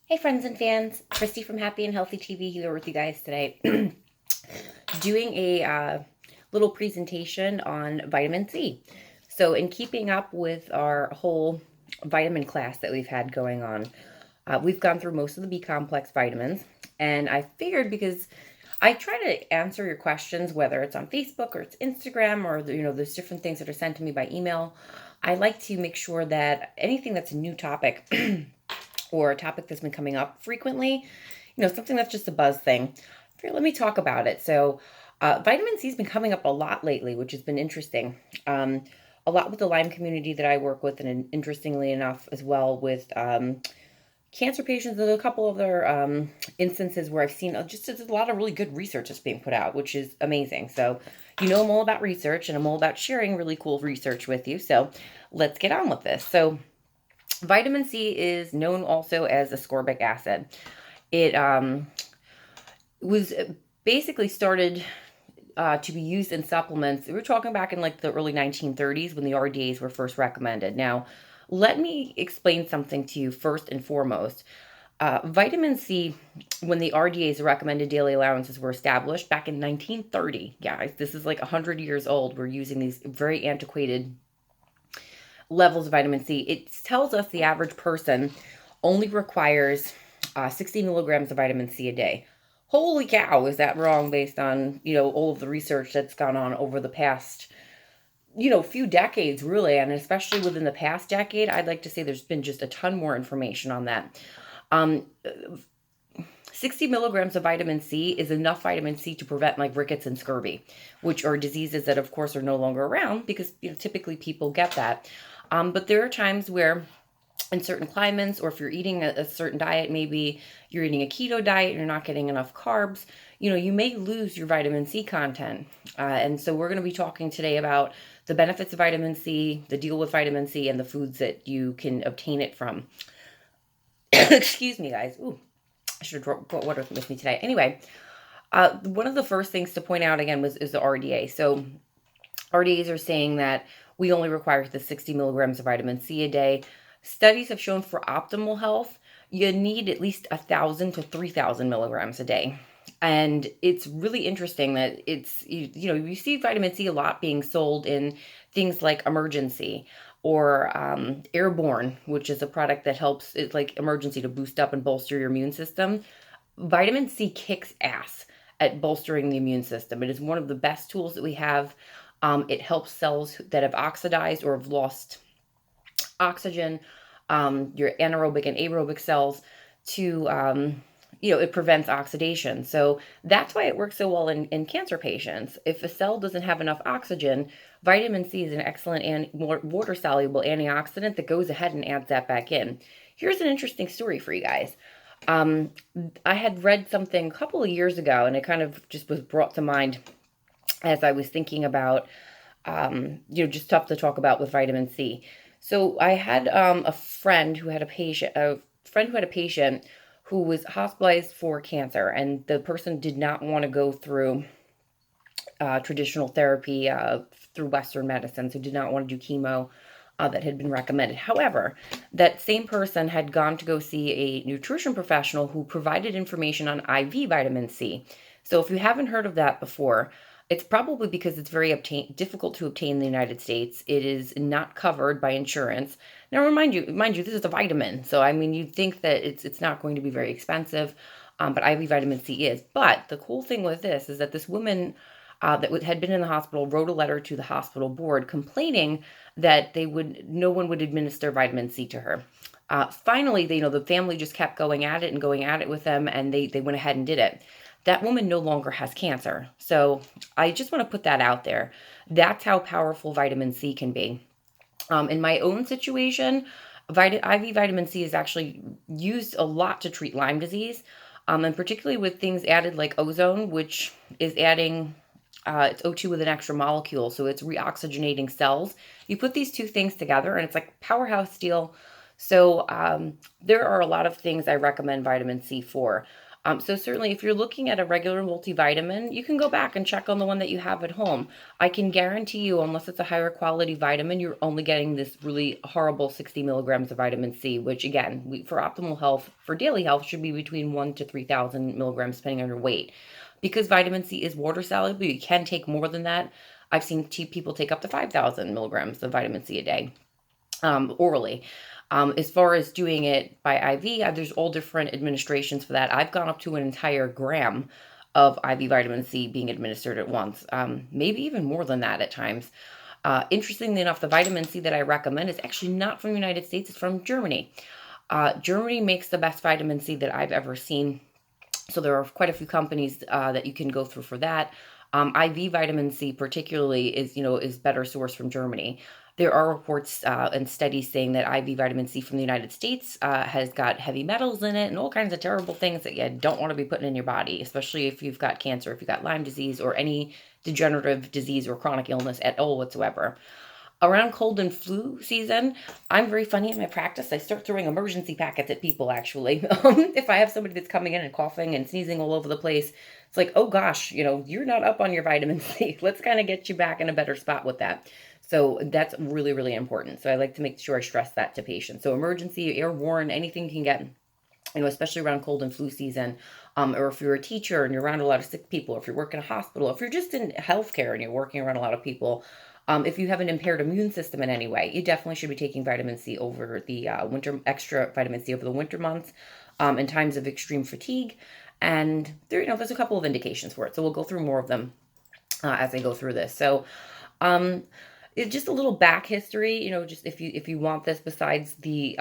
Hey friends and fans, Christy from Happy and Healthy TV here with you guys today. Doing a little presentation on vitamin C. So in keeping up with our whole vitamin class that we've had going on, we've gone through most of the B complex vitamins. And I figured because I try to answer your questions, whether it's on Facebook or it's Instagram or, there's different things that are sent to me by email. I like to make sure that anything that's a new topic or a topic that's been coming up frequently, something that's just a buzz thing. Let me talk about it. So, vitamin C has been coming up a lot lately, which has been interesting. A lot with the Lyme community that I work with, and interestingly enough, as well with cancer patients. There's a couple other instances where I've seen just a lot of really good research that's being put out, which is amazing. So, I'm all about research, and I'm all about sharing really cool research with you. So, let's get on with this. So, vitamin C is known also as ascorbic acid. It was basically started to be used in supplements. We were talking back in like the early 1930s when the RDAs were first recommended. Now, let me explain something to you first and foremost. Vitamin C, when the RDA's recommended daily allowances were established back in 1930, guys, this is like 100 years old. We're using these very antiquated levels of vitamin C. It tells us the average person only requires 60 milligrams of vitamin C a day. Holy cow, is that wrong based on, all of the research that's gone on over the past, few decades, really, and especially within the past decade, I'd like to say there's been just a ton more information on that. Um, 60 milligrams of vitamin C is enough vitamin C to prevent like rickets and scurvy, which are diseases that, of course, are no longer around because typically people get that. But there are times where in certain climates, or if you're eating a certain diet, maybe you're eating a keto diet and you're not getting enough carbs, you may lose your vitamin C content. And so we're going to be talking today about the benefits of vitamin C, the deal with vitamin C, and the foods that you can obtain it from. Excuse me, guys. Ooh, I should have brought water with me today. Anyway, one of the first things to point out again is the RDA. So RDAs are saying that we only require the 60 milligrams of vitamin C a day. Studies have shown for optimal health, you need at least 1,000 to 3,000 milligrams a day. And it's really interesting that you see vitamin C a lot being sold in things like Emergency or Airborne, which is a product that helps, it's like Emergency to boost up and bolster your immune system. Vitamin C kicks ass at bolstering the immune system. It is one of the best tools that we have. It helps cells that have oxidized or have lost oxygen, your anaerobic and aerobic cells to, it prevents oxidation. So that's why it works so well in cancer patients. If a cell doesn't have enough oxygen, vitamin C is an excellent and water-soluble antioxidant that goes ahead and adds that back in. Here's an interesting story for you guys. I had read something a couple of years ago, and it kind of just was brought to mind as I was thinking about, just stuff to talk about with vitamin C. So I had a friend who had a patient who was hospitalized for cancer, and the person did not want to go through traditional therapy through Western medicine, so did not want to do chemo that had been recommended. However, that same person had gone to go see a nutrition professional who provided information on IV vitamin C. So if you haven't heard of that before, it's probably because it's very difficult to obtain in the United States. It is not covered by insurance. Now, mind you, this is a vitamin, so I mean, you'd think that it's not going to be very expensive, but IV vitamin C is. But the cool thing with this is that this woman that had been in the hospital wrote a letter to the hospital board complaining that no one would administer vitamin C to her. Finally, the family just kept going at it with them, and they went ahead and did it. That woman no longer has cancer. So I just want to put that out there. That's how powerful vitamin C can be. In my own situation, IV vitamin C is actually used a lot to treat Lyme disease, and particularly with things added like ozone, which is adding it's O2 with an extra molecule, so it's reoxygenating cells. You put these two things together, and it's like powerhouse deal. So there are a lot of things I recommend vitamin C for. So certainly if you're looking at a regular multivitamin, you can go back and check on the one that you have at home. I can guarantee you, unless it's a higher quality vitamin, you're only getting this really horrible 60 milligrams of vitamin C, which again, for optimal health, for daily health, should be between 1 to 3,000 milligrams depending on your weight. Because vitamin C is water soluble, you can take more than that. I've seen people take up to 5,000 milligrams of vitamin C a day, orally. As far as doing it by IV, there's all different administrations for that. I've gone up to an entire gram of IV vitamin C being administered at once, maybe even more than that at times. Interestingly enough, the vitamin C that I recommend is actually not from the United States, it's from Germany. Germany makes the best vitamin C that I've ever seen. So there are quite a few companies that you can go through for that. IV vitamin C particularly is better sourced from Germany. There are reports and studies saying that IV vitamin C from the United States has got heavy metals in it and all kinds of terrible things that you don't want to be putting in your body, especially if you've got cancer, if you've got Lyme disease or any degenerative disease or chronic illness at all whatsoever. Around cold and flu season, I'm very funny in my practice. I start throwing emergency packets at people, actually. If I have somebody that's coming in and coughing and sneezing all over the place, it's like, oh gosh, you're not up on your vitamin C. Let's kind of get you back in a better spot with that. So that's really, really important. So I like to make sure I stress that to patients. So emergency, airborne, anything you can get, especially around cold and flu season, or if you're a teacher and you're around a lot of sick people, or if you're working in a hospital, if you're just in healthcare and you're working around a lot of people, if you have an impaired immune system in any way, you definitely should be taking vitamin C over the extra vitamin C over the winter months, in times of extreme fatigue. And there's a couple of indications for it. So we'll go through more of them as I go through this. So, it's just a little back history, just if you want this, besides the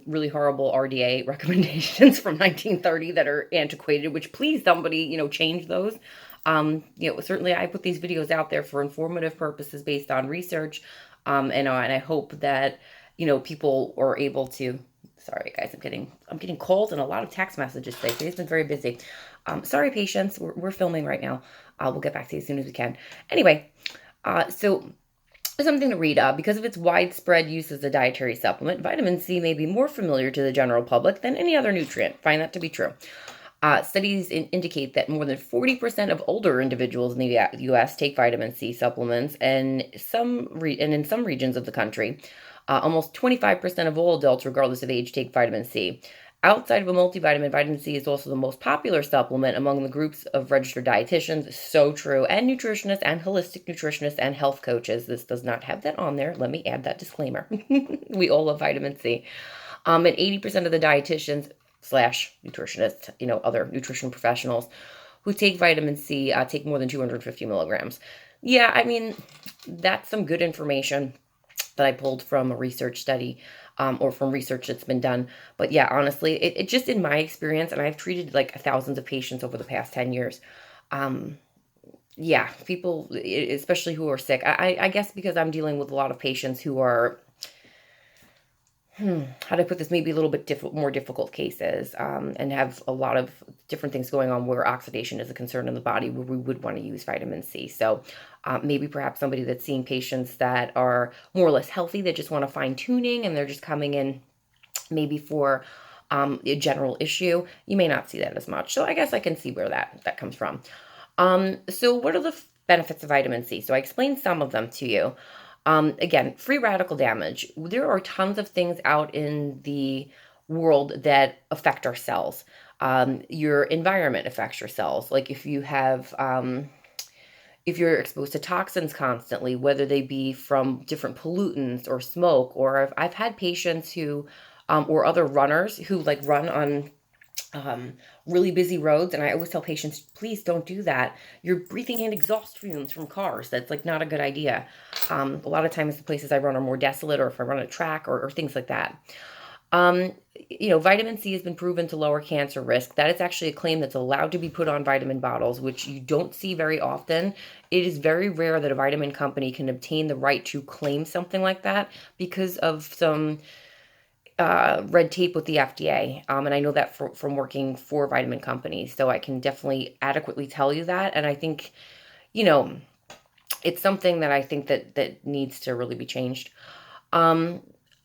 really horrible RDA recommendations from 1930 that are antiquated, which please somebody, change those. Certainly I put these videos out there for informative purposes based on research. And I hope that, people are able to, sorry guys, I'm getting calls and a lot of text messages today. Today's been very busy. Sorry, patients, we're filming right now. We'll get back to you as soon as we can. Anyway, so something to read. Because of its widespread use as a dietary supplement, vitamin C may be more familiar to the general public than any other nutrient. Find that to be true. Studies indicate that more than 40% of older individuals in the U.S. take vitamin C supplements, and in some regions of the country, almost 25% of all adults, regardless of age, take vitamin C. Outside of a multivitamin, vitamin C is also the most popular supplement among the groups of registered dietitians. So true. And nutritionists and holistic nutritionists and health coaches. This does not have that on there. Let me add that disclaimer. We all love vitamin C. And 80% of the dietitians / nutritionists, other nutrition professionals who take vitamin C take more than 250 milligrams. Yeah, I mean, that's some good information that I pulled from a research study, or from research that's been done. But yeah, honestly, it just in my experience, and I've treated like thousands of patients over the past 10 years. Yeah, people, especially who are sick, I guess because I'm dealing with a lot of patients who are, how do I put this, maybe a little bit more difficult cases, and have a lot of different things going on where oxidation is a concern in the body, where we would want to use vitamin C. So maybe perhaps somebody that's seeing patients that are more or less healthy, that just want to fine tuning and they're just coming in maybe for a general issue, you may not see that as much. So I guess I can see where that comes from. So what are the benefits of vitamin C? So I explained some of them to you. Again, free radical damage. There are tons of things out in the world that affect our cells. Your environment affects your cells. Like if you have, if you're exposed to toxins constantly, whether they be from different pollutants or smoke, or I've had patients who, or other runners who like run on really busy roads. And I always tell patients, please don't do that. You're breathing in exhaust fumes from cars. That's like not a good idea. A lot of times the places I run are more desolate, or if I run a track or things like that. Vitamin C has been proven to lower cancer risk. That is actually a claim that's allowed to be put on vitamin bottles, which you don't see very often. It is very rare that a vitamin company can obtain the right to claim something like that because of some red tape with the FDA. And I know that from working for vitamin companies. So I can definitely adequately tell you that. And I think, it's something that I think that needs to really be changed.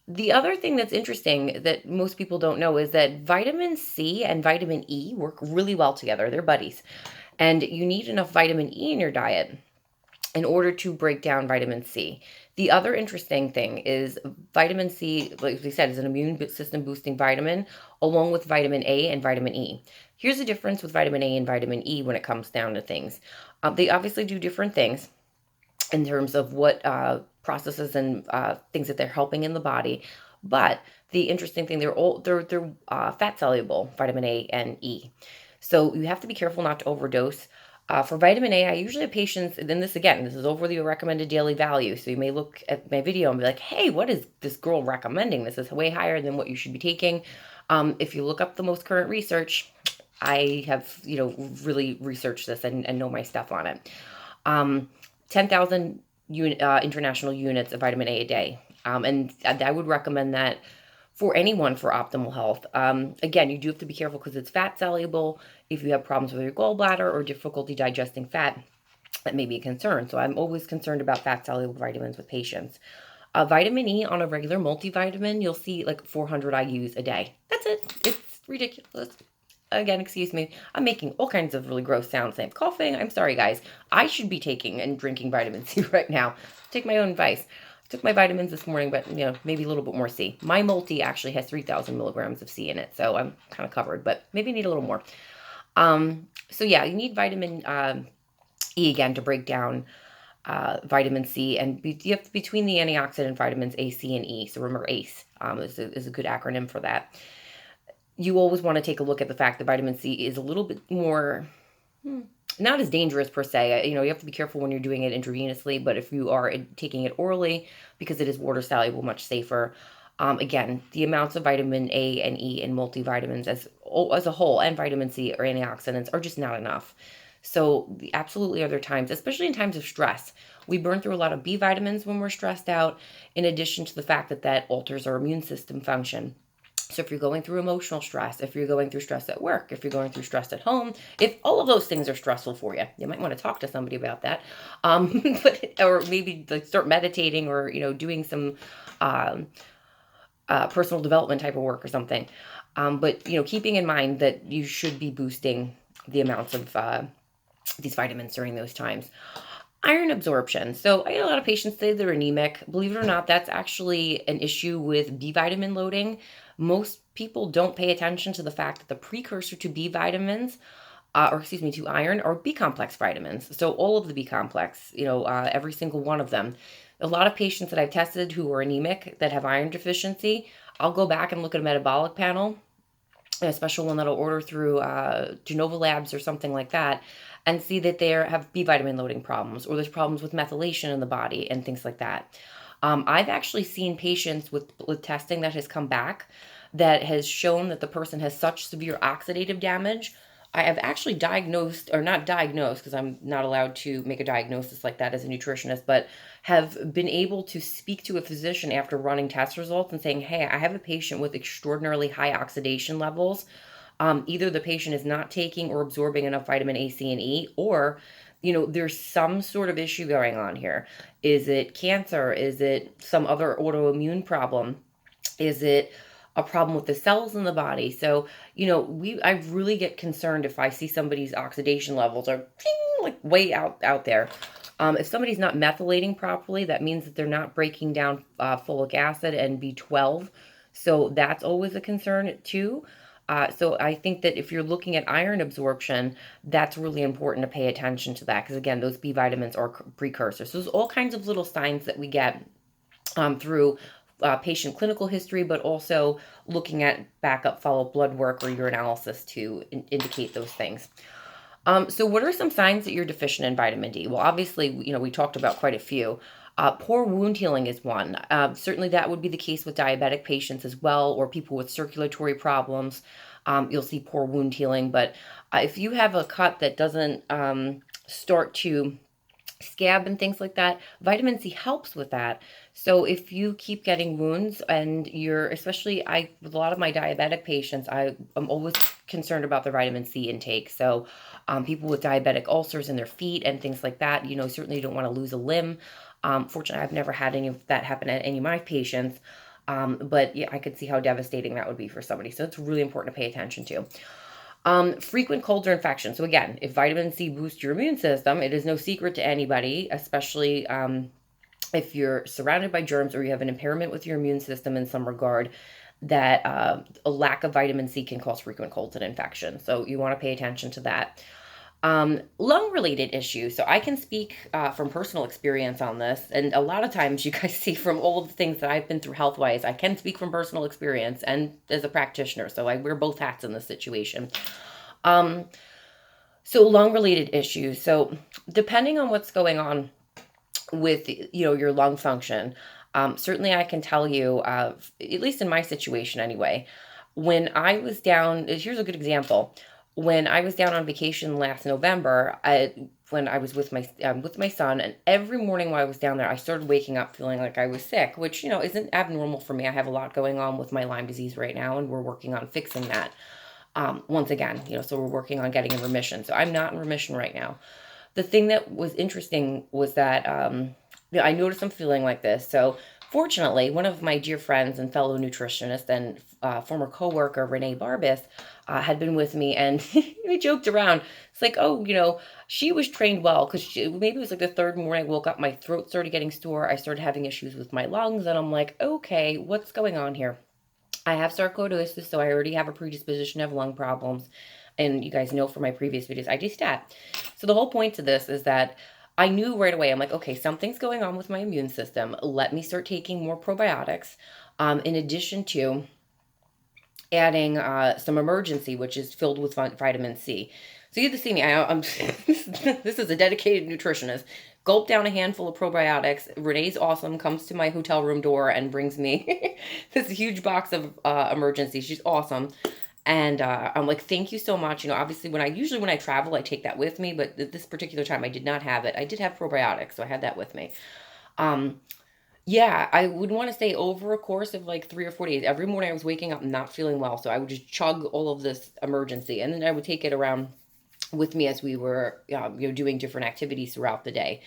The other thing that's interesting that most people don't know is that vitamin C and vitamin E work really well together. They're buddies. And you need enough vitamin E in your diet in order to break down vitamin C. The other interesting thing is vitamin C, like we said, is an immune system boosting vitamin along with vitamin A and vitamin E. Here's the difference with vitamin A and vitamin E when it comes down to things. They obviously do different things in terms of what processes and things that they're helping in the body. But the interesting thing, they're fat soluble, vitamin A and E. So you have to be careful not to overdose. For vitamin A, I usually have patients, and then this is over the recommended daily value. So you may look at my video and be like, hey, what is this girl recommending? This is way higher than what you should be taking. If you look up the most current research, I have, really researched this and know my stuff on it. 10,000 international units of vitamin A day. And I would recommend that for anyone for optimal health. Again, you do have to be careful because it's fat soluble. If you have problems with your gallbladder or difficulty digesting fat, that may be a concern. So I'm always concerned about fat soluble vitamins with patients. Vitamin E on a regular multivitamin, you'll see like 400 IUs a day. That's it. It's ridiculous. Again, excuse me, I'm making all kinds of really gross sounds. I'm coughing. I'm sorry, guys. I should be taking and drinking vitamin C right now. Take my own advice. I took my vitamins this morning, but, maybe a little bit more C. My multi actually has 3,000 milligrams of C in it, so I'm kind of covered, but maybe I need a little more. So yeah, you need vitamin E again to break down vitamin C, and you have between the antioxidant vitamins A, C, and E. So remember ACE is a good acronym for that. You always want to take a look at the fact that vitamin C is a little bit more, not as dangerous per se. You have to be careful when you're doing it intravenously, but if you are taking it orally, because it is water soluble, much safer. Again, the amounts of vitamin A and E in multivitamins as a whole and vitamin C or antioxidants are just not enough. So absolutely are there times, especially in times of stress. We burn through a lot of B vitamins when we're stressed out, in addition to the fact that alters our immune system function. So if you're going through emotional stress, if you're going through stress at work, if you're going through stress at home, if all of those things are stressful for you, you might want to talk to somebody about that. Or maybe start meditating or, doing some personal development type of work or something. But keeping in mind that you should be boosting the amounts of these vitamins during those times. Iron absorption. So I get a lot of patients say they're anemic. Believe it or not, that's actually an issue with B vitamin loading. Most people don't pay attention to the fact that the precursor to B vitamins, to iron, are B complex vitamins. So all of the B complex, every single one of them. A lot of patients that I've tested who are anemic that have iron deficiency, I'll go back and look at a metabolic panel, a special one that I'll order through Genova Labs or something like that, and see that they have B vitamin loading problems, or there's problems with methylation in the body and things like that. I've actually seen patients with testing that has come back that has shown that the person has such severe oxidative damage. I have actually not diagnosed, because I'm not allowed to make a diagnosis like that as a nutritionist, but have been able to speak to a physician after running test results and saying, hey, I have a patient with extraordinarily high oxidation levels. Either the patient is not taking or absorbing enough vitamin A, C, and E, or, there's some sort of issue going on here. Is it cancer? Is it some other autoimmune problem? Is it a problem with the cells in the body? So, I really get concerned if I see somebody's oxidation levels are like way out there. If somebody's not methylating properly, that means that they're not breaking down folic acid and B12. So that's always a concern too. So I think that if you're looking at iron absorption, that's really important to pay attention to that, because again, those B vitamins are precursors. So there's all kinds of little signs that we get through patient clinical history, but also looking at backup follow-up blood work or urinalysis to indicate those things. So what are some signs that you're deficient in vitamin D? Well, obviously, we talked about quite a few. Poor wound healing is one. Certainly that would be the case with diabetic patients as well, or people with circulatory problems. You'll see poor wound healing. But if you have a cut that doesn't start to scab and things like that, vitamin C helps with that. So if you keep getting wounds and especially with a lot of my diabetic patients, I'm always concerned about their vitamin C intake. So people with diabetic ulcers in their feet and things like that, certainly you don't want to lose a limb. Fortunately, I've never had any of that happen at any of my patients. But yeah, I could see how devastating that would be for somebody. So it's really important to pay attention to. Frequent colds or infections. So again, if vitamin C boosts your immune system, it is no secret to anybody, especially if you're surrounded by germs or you have an impairment with your immune system in some regard, that a lack of vitamin C can cause frequent colds and infections. So you want to pay attention to that. Lung related issues. So I can speak from personal experience on this. And a lot of times you guys see from all of the things that I've been through health wise, I can speak from personal experience and as a practitioner. So I wear both hats in this situation. So lung related issues. So depending on what's going on with, your lung function, certainly I can tell you, at least in my situation anyway, when I was down, here's a good example. When I was down on vacation last November, when I was with my son, and every morning while I was down there, I started waking up feeling like I was sick, which, isn't abnormal for me. I have a lot going on with my Lyme disease right now, and we're working on fixing that. Once again, so we're working on getting in remission. So I'm not in remission right now. The thing that was interesting was that I noticed I'm feeling like this. So fortunately, one of my dear friends and fellow nutritionist and former coworker, Renee Barbis, had been with me, and we joked around. It's like, oh, she was trained well, because maybe it was like the third morning I woke up, my throat started getting sore, I started having issues with my lungs, and I'm like, okay, what's going on here? I have sarcoidosis, so I already have a predisposition to have lung problems. And you guys know from my previous videos, I do stat. So the whole point to this is that I knew right away, I'm like, okay, something's going on with my immune system. Let me start taking more probiotics, in addition to adding some emergency, which is filled with vitamin C. So you have to see me. I'm this is a dedicated nutritionist. Gulp down a handful of probiotics. Renee's awesome. Comes to my hotel room door and brings me this huge box of emergency. She's awesome. And I'm like, thank you so much. Obviously when I travel, I take that with me, but this particular time I did not have it. I did have probiotics, so I had that with me. Yeah, I would want to say over a course of like 3 or 4 days, every morning I was waking up not feeling well. So I would just chug all of this emergency, and then I would take it around with me as we were, doing different activities throughout the day.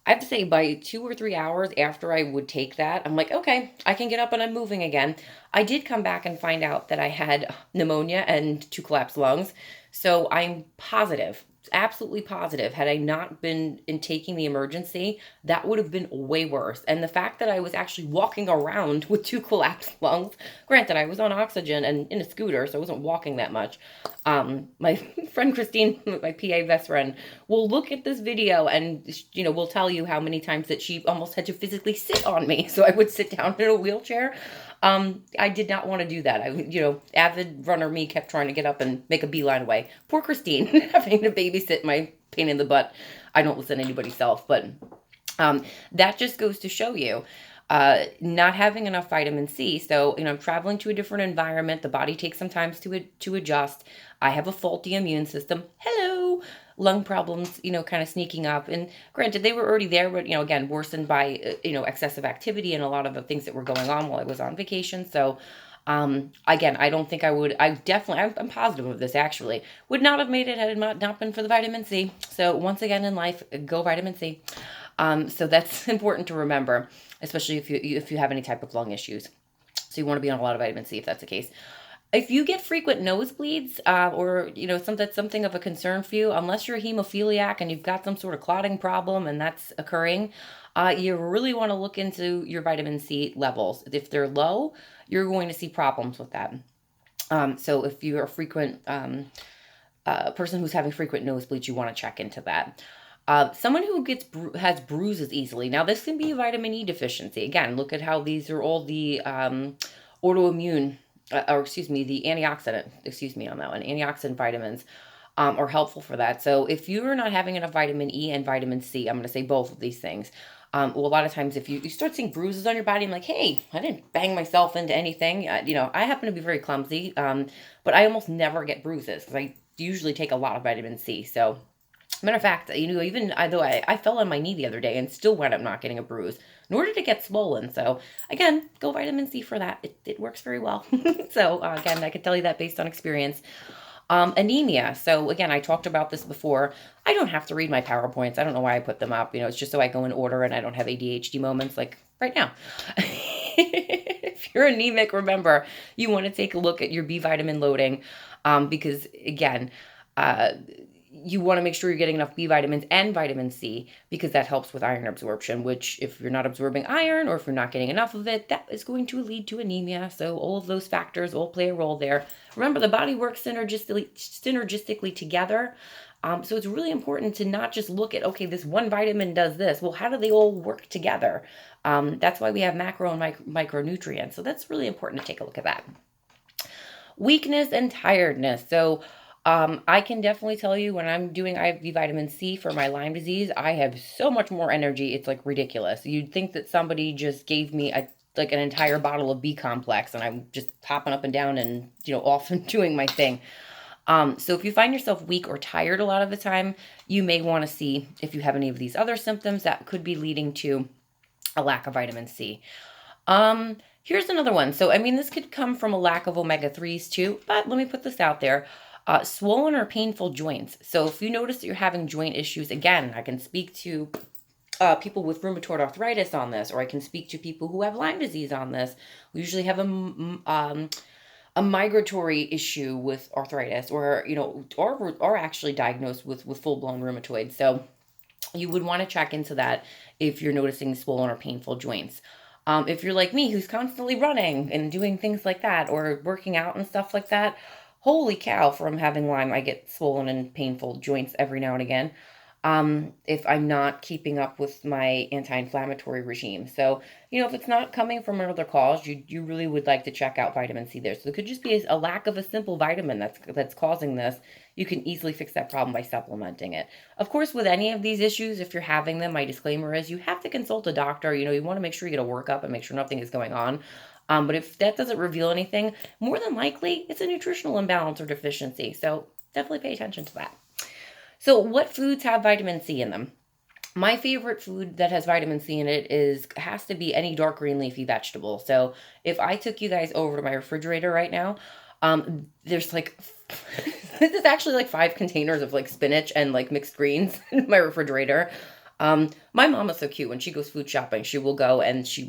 I have to say, by 2 or 3 hours after I would take that, I'm like, okay, I can get up and I'm moving again. I did come back and find out that I had pneumonia and 2 collapsed lungs. So I'm positive, absolutely positive. Had I not been in taking the emergency, that would have been way worse. And the fact that I was actually walking around with 2 collapsed lungs, granted, I was on oxygen and in a scooter, so I wasn't walking that much. My friend Christine, my PA best friend, will look at this video and, will tell you how many times that she almost had to physically sit on me. So I would sit down in a wheelchair. I did not want to do that. Avid runner me kept trying to get up and make a beeline away. Poor Christine, having to babysit my pain in the butt. I don't listen to anybody self, but that just goes to show you not having enough vitamin C. So, I'm traveling to a different environment. The body takes some time to adjust. I have a faulty immune system. Hello. Lung problems, kind of sneaking up. And granted, they were already there, but, again, worsened by, excessive activity and a lot of the things that were going on while I was on vacation. So, again, I don't think I would, I'm positive of this actually, would not have made it had it not been for the vitamin C. So once again in life, go vitamin C. So that's important to remember, especially if you have any type of lung issues. So you want to be on a lot of vitamin C if that's the case. If you get frequent nosebleeds, or that's something of a concern for you, unless you're a hemophiliac and you've got some sort of clotting problem and that's occurring, you really want to look into your vitamin C levels. If they're low, you're going to see problems with that. So if you're a frequent person who's having frequent nosebleeds, you want to check into that. Someone who has bruises easily. Now, this can be a vitamin E deficiency. Again, look at how these are all the autoimmune, the antioxidant, on that one, antioxidant vitamins are helpful for that. So if you're not having enough vitamin E and vitamin C, I'm going to say both of these things. A lot of times if you start seeing bruises on your body, I'm like, hey, I didn't bang myself into anything. I happen to be very clumsy, but I almost never get bruises because I usually take a lot of vitamin C. So matter of fact, even though I fell on my knee the other day and still wound up not getting a bruise, nor did it get swollen. So again, go vitamin C for that. It works very well. So again, I could tell you that based on experience. Anemia. So again, I talked about this before. I don't have to read my PowerPoints. I don't know why I put them up. It's just so I go in order and I don't have ADHD moments like right now. If you're anemic, remember, you want to take a look at your B vitamin loading, because again, uh, you want to make sure you're getting enough B vitamins and vitamin C, because that helps with iron absorption, which if you're not absorbing iron or if you're not getting enough of it, that is going to lead to anemia. So all of those factors all play a role there. Remember, the body works synergistically together. So it's really important to not just look at, okay, this one vitamin does this. Well, how do they all work together? That's why we have macro and micronutrients. So that's really important to take a look at that. Weakness and tiredness. So I can definitely tell you when I'm doing IV vitamin C for my Lyme disease, I have so much more energy. It's like ridiculous. You'd think that somebody just gave me like an entire bottle of B complex and I'm just hopping up and down and, off and doing my thing. So if you find yourself weak or tired a lot of the time, you may want to see if you have any of these other symptoms that could be leading to a lack of vitamin C. Here's another one. So, this could come from a lack of omega-3s too, but let me put this out there. Swollen or painful joints. So if you notice that you're having joint issues, again, I can speak to people with rheumatoid arthritis on this, or I can speak to people who have Lyme disease on this. We usually have a migratory issue with arthritis, or or actually diagnosed with full-blown rheumatoid. So you would want to check into that if you're noticing swollen or painful joints. If you're like me, who's constantly running and doing things like that, or working out and stuff like that, holy cow, from having Lyme, I get swollen and painful joints every now and again. If I'm not keeping up with my anti-inflammatory regime. So, if it's not coming from another cause, you really would like to check out vitamin C there. So it could just be a lack of a simple vitamin that's causing this. You can easily fix that problem by supplementing it. Of course, with any of these issues, if you're having them, my disclaimer is you have to consult a doctor. You want to make sure you get a workup and make sure nothing is going on. But if that doesn't reveal anything, more than likely, it's a nutritional imbalance or deficiency. So definitely pay attention to that. So what foods have vitamin C in them? My favorite food that has vitamin C in it has to be any dark green leafy vegetable. So if I took you guys over to my refrigerator right now, there's there's actually like 5 containers of like spinach and like mixed greens in my refrigerator. My mom is so cute. When she goes food shopping, she will go and she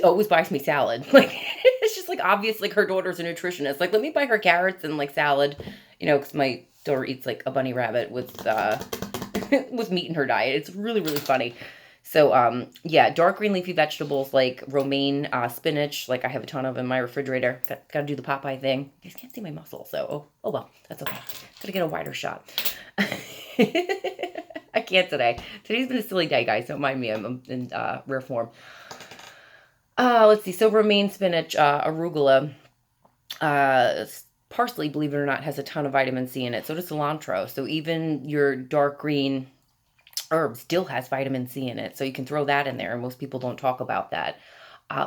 always buys me salad. Like, it's just like obvious, like her daughter's a nutritionist. Like, let me buy her carrots and like salad, because my daughter eats like a bunny rabbit with with meat in her diet. It's really, really funny. So, yeah, dark green leafy vegetables like romaine, spinach, like I have a ton of in my refrigerator. Got to do the Popeye thing. You guys can't see my muscle, so oh well, that's okay. Got to get a wider shot. I can't today. Today's been a silly day, guys. Don't mind me. I'm in rare form. Let's see. So romaine, spinach, arugula, parsley, believe it or not, has a ton of vitamin C in it. So does cilantro. So even your dark green herb still has vitamin C in it. So you can throw that in there. And most people don't talk about that.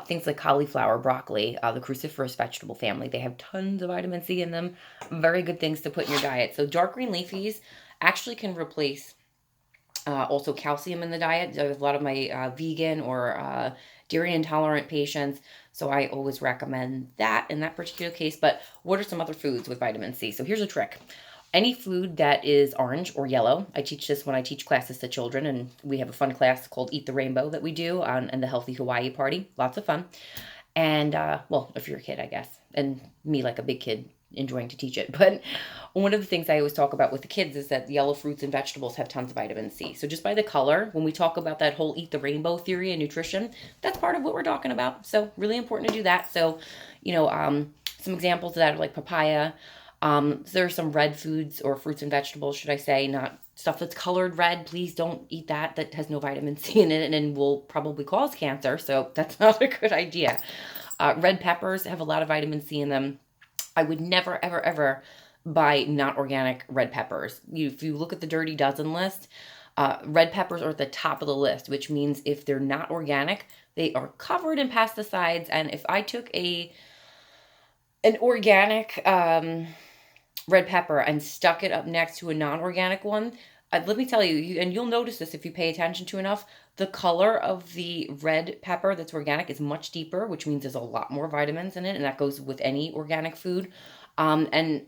Things like cauliflower, broccoli, the cruciferous vegetable family, they have tons of vitamin C in them. Very good things to put in your diet. So dark green leafies actually can replace also calcium in the diet. I have a lot of my vegan or dairy intolerant patients, so I always recommend that in that particular case. But what are some other foods with vitamin C? So here's a trick. Any food that is orange or yellow, I teach this when I teach classes to children, and we have a fun class called Eat the Rainbow that we do and the Healthy Hawaii Party. Lots of fun. And, well, if you're a kid, I guess, and me like a big kid enjoying to teach it. But one of the things I always talk about with the kids is that yellow fruits and vegetables have tons of vitamin C. So just by the color, when we talk about that whole eat the rainbow theory in nutrition, that's part of what we're talking about. So really important to do that. So, some examples of that are like papaya. There are some red foods or fruits and vegetables, should I say, not stuff that's colored red. Please don't eat that. That has no vitamin C in it and will probably cause cancer. So that's not a good idea. Red peppers have a lot of vitamin C in them. I would never, ever, ever buy not organic red peppers. If you look at the Dirty Dozen list, red peppers are at the top of the list, which means if they're not organic, they are covered in pesticides. And if I took an organic red pepper and stuck it up next to a non-organic one, let me tell you, and you'll notice this if you pay attention to enough, the color of the red pepper that's organic is much deeper, which means there's a lot more vitamins in it, and that goes with any organic food. And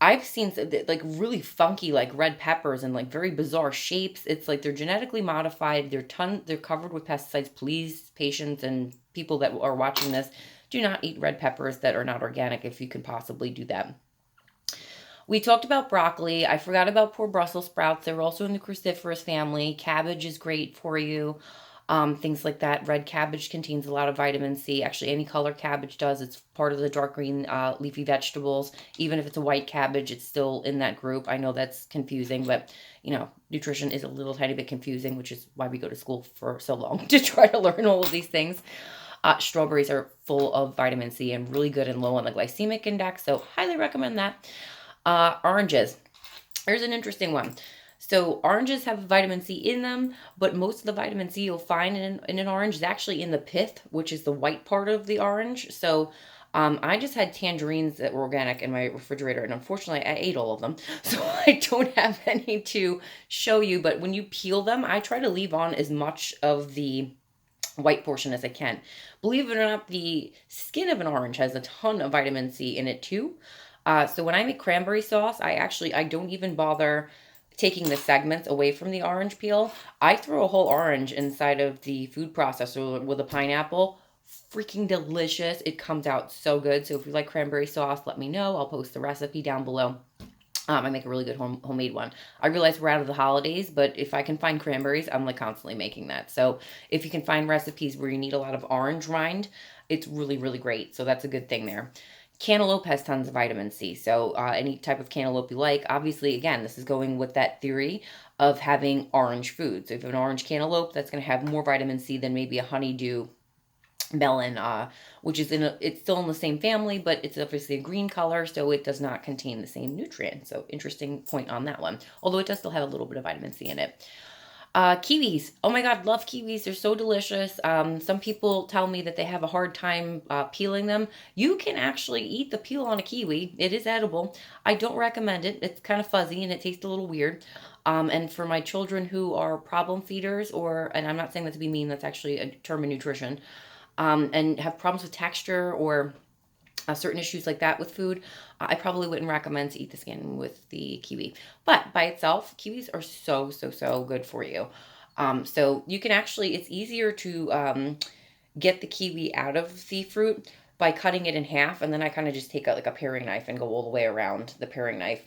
I've seen like really funky like red peppers and like very bizarre shapes. It's like they're genetically modified. They're covered with pesticides. Please, patients and people that are watching this, do not eat red peppers that are not organic if you can possibly do that. We talked about broccoli. I forgot about poor Brussels sprouts. They're also in the cruciferous family. Cabbage is great for you. Things like that. Red cabbage contains a lot of vitamin C. Actually, any color cabbage does. It's part of the dark green leafy vegetables. Even if it's a white cabbage, it's still in that group. I know that's confusing, but you know, nutrition is a little tiny bit confusing, which is why we go to school for so long to try to learn all of these things. Strawberries are full of vitamin C and really good and low on the glycemic index, so highly recommend that. Oranges. Here's an interesting one. So oranges have vitamin C in them, but most of the vitamin C you'll find in an orange is actually in the pith, which is the white part of the orange. So I just had tangerines that were organic in my refrigerator, and unfortunately I ate all of them. So I don't have any to show you, but when you peel them, I try to leave on as much of the white portion as I can. Believe it or not, the skin of an orange has a ton of vitamin C in it too. So when I make cranberry sauce, I don't even bother taking the segments away from the orange peel. I throw a whole orange inside of the food processor with a pineapple. Freaking delicious. It comes out so good. So if you like cranberry sauce, let me know. I'll post the recipe down below. I make a really good homemade one. I realize we're out of the holidays, but if I can find cranberries, I'm like constantly making that. So if you can find recipes where you need a lot of orange rind, it's really, really great. So that's a good thing there. Cantaloupe has tons of vitamin C, so any type of cantaloupe you like. Obviously, again, this is going with that theory of having orange food. So if you have an orange cantaloupe, that's going to have more vitamin C than maybe a honeydew melon, which is it's still in the same family, but it's obviously a green color, so it does not contain the same nutrient. So interesting point on that one, although it does still have a little bit of vitamin C in it. Kiwis. Oh my God, love kiwis. They're so delicious. Some people tell me that they have a hard time peeling them. You can actually eat the peel on a kiwi. It is edible. I don't recommend it. It's kind of fuzzy and it tastes a little weird. And for my children who are problem feeders, and I'm not saying that to be mean, that's actually a term in nutrition, and have problems with texture or certain issues like that with food, I probably wouldn't recommend to eat the skin with the kiwi. But by itself, kiwis are so, so, so good for you. So you can actually, it's easier to get the kiwi out of the fruit by cutting it in half. And then I kind of just take out like a paring knife and go all the way around the paring knife.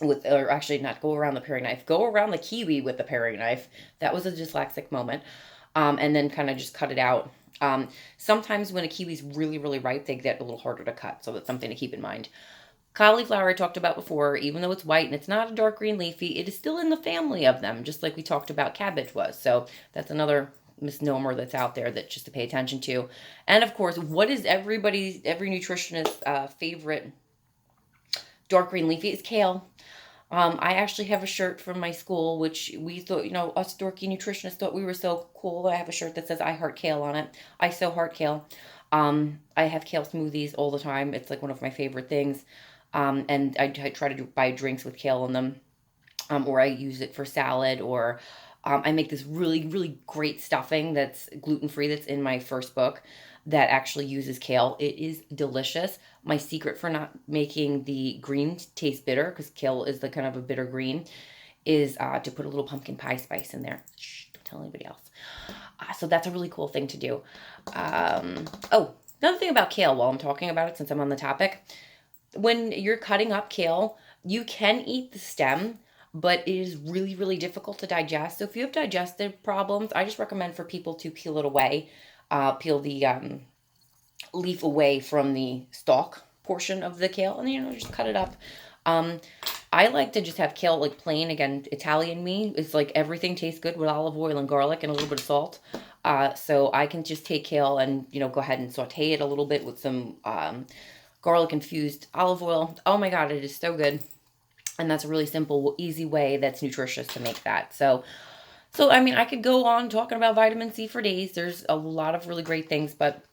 Or actually not go around the paring knife, go around the kiwi with the paring knife. That was a dyslexic moment. And then kind of just cut it out. Sometimes when a kiwi's really, really ripe, they get a little harder to cut. So that's something to keep in mind. Cauliflower I talked about before, even though it's white and it's not a dark green leafy, it is still in the family of them, just like we talked about cabbage was. So that's another misnomer that's out there that just to pay attention to. And of course, what is every nutritionist's favorite dark green leafy? Is kale. I actually have a shirt from my school, which we thought, us dorky nutritionists thought we were so cool. I have a shirt that says I heart kale on it. I so heart kale. I have kale smoothies all the time. It's like one of my favorite things. And I try to buy drinks with kale in them. Or I use it for salad, or I make this really, really great stuffing that's gluten-free that's in my first book that actually uses kale. It is delicious. My secret for not making the green taste bitter, because kale is the kind of a bitter green, is to put a little pumpkin pie spice in there. Shh, don't tell anybody else. So that's a really cool thing to do. Another thing about kale while I'm talking about it, since I'm on the topic. When you're cutting up kale, you can eat the stem, but it is really, really difficult to digest. So if you have digestive problems, I just recommend for people to peel it away. Peel the leaf away from the stalk portion of the kale, and just cut it up. I like to just have kale like plain. Again, Italian me, it's like everything tastes good with olive oil and garlic and a little bit of salt. So I can just take kale and go ahead and saute it a little bit with some garlic infused olive oil. Oh my God, it is so good. And that's a really simple, easy way that's nutritious to make that. So I mean, I could go on talking about vitamin C for days. There's a lot of really great things, but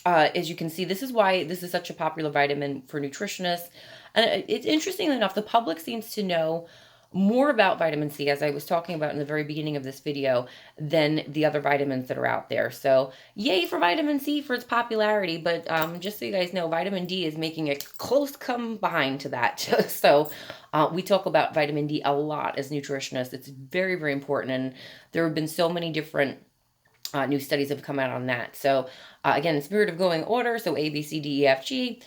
as you can see, this is why this is such a popular vitamin for nutritionists. And it's interesting enough, the public seems to know more about vitamin C, as I was talking about in the very beginning of this video, than the other vitamins that are out there. So yay for vitamin C for its popularity, but just so you guys know, vitamin D is making a close come behind to that. So we talk about vitamin D a lot as nutritionists. It's very, very important, and there have been so many different New studies have come out on that. So again, in spirit of going order, so A, B, C, D, E, F, G.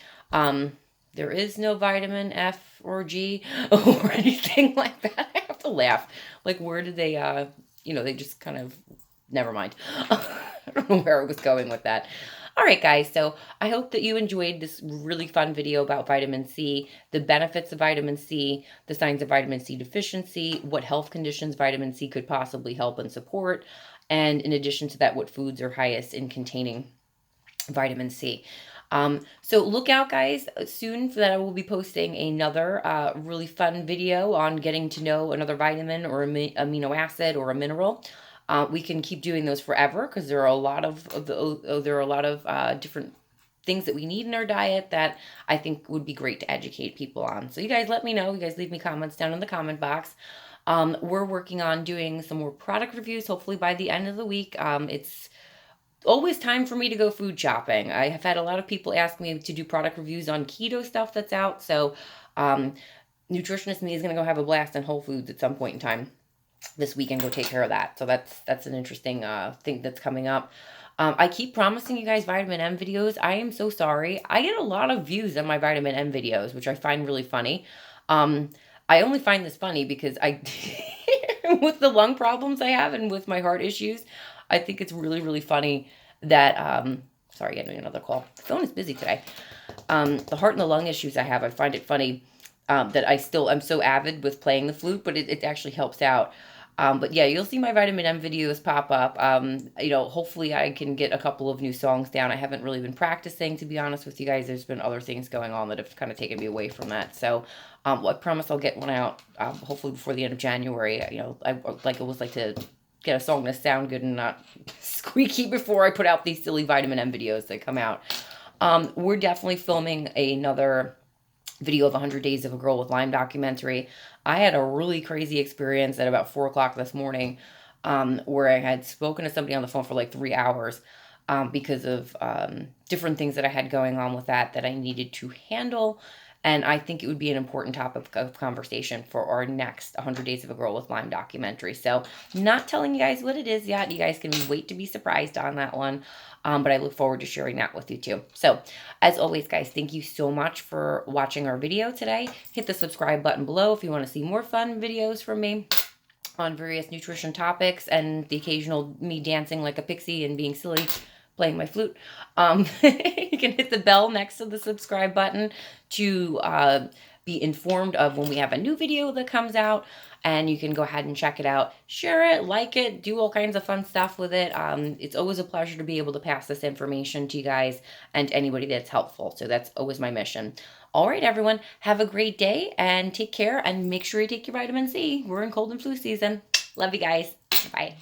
There is no vitamin F or G or anything like that. I have to laugh. Like, where did they, they just kind of, never mind. I don't know where I was going with that. All right, guys. So I hope that you enjoyed this really fun video about vitamin C, the benefits of vitamin C, the signs of vitamin C deficiency, what health conditions vitamin C could possibly help and support, and in addition to that, what foods are highest in containing vitamin C. So look out, guys, soon for that. I will be posting another really fun video on getting to know another vitamin or amino acid or a mineral. We can keep doing those forever because there are a lot of different things that we need in our diet that I think would be great to educate people on. So you guys let me know. You guys leave me comments down in the comment box. We're working on doing some more product reviews, hopefully by the end of the week. It's always time for me to go food shopping. I have had a lot of people ask me to do product reviews on keto stuff that's out. So Nutritionist Me is going to go have a blast in Whole Foods at some point in time this week and go take care of that. So that's an interesting thing that's coming up. I keep promising you guys vitamin M videos. I am so sorry. I get a lot of views on my vitamin M videos, which I find really funny. I only find this funny because with the lung problems I have and with my heart issues, I think it's really, really funny that, sorry, I'm getting another call. The phone is busy today. The heart and the lung issues I have, I find it funny that I'm so avid with playing the flute, but it actually helps out. But yeah, you'll see my vitamin M videos pop up. Hopefully I can get a couple of new songs down. I haven't really been practicing, to be honest with you guys. There's been other things going on that have kind of taken me away from that. So, I promise I'll get one out, hopefully before the end of January. I always like to get a song to sound good and not squeaky before I put out these silly vitamin M videos that come out. We're definitely filming another video of 100 Days of a Girl with Lyme documentary. I had a really crazy experience at about 4 o'clock this morning where I had spoken to somebody on the phone for like 3 hours because of different things that I had going on with that I needed to handle. And I think it would be an important topic of conversation for our next 100 Days of a Girl with Lyme documentary. So not telling you guys what it is yet. You guys can wait to be surprised on that one. But I look forward to sharing that with you too. So as always, guys, thank you so much for watching our video today. Hit the subscribe button below if you want to see more fun videos from me on various nutrition topics and the occasional me dancing like a pixie and being silly playing my flute. You can hit the bell next to the subscribe button to be informed of when we have a new video that comes out, and you can go ahead and check it out, share it, like it, do all kinds of fun stuff with it. It's always a pleasure to be able to pass this information to you guys and anybody that's helpful. So that's always my mission. All right, everyone, have a great day and take care, and make sure you take your vitamin C. We're in cold and flu season. Love you guys. Bye.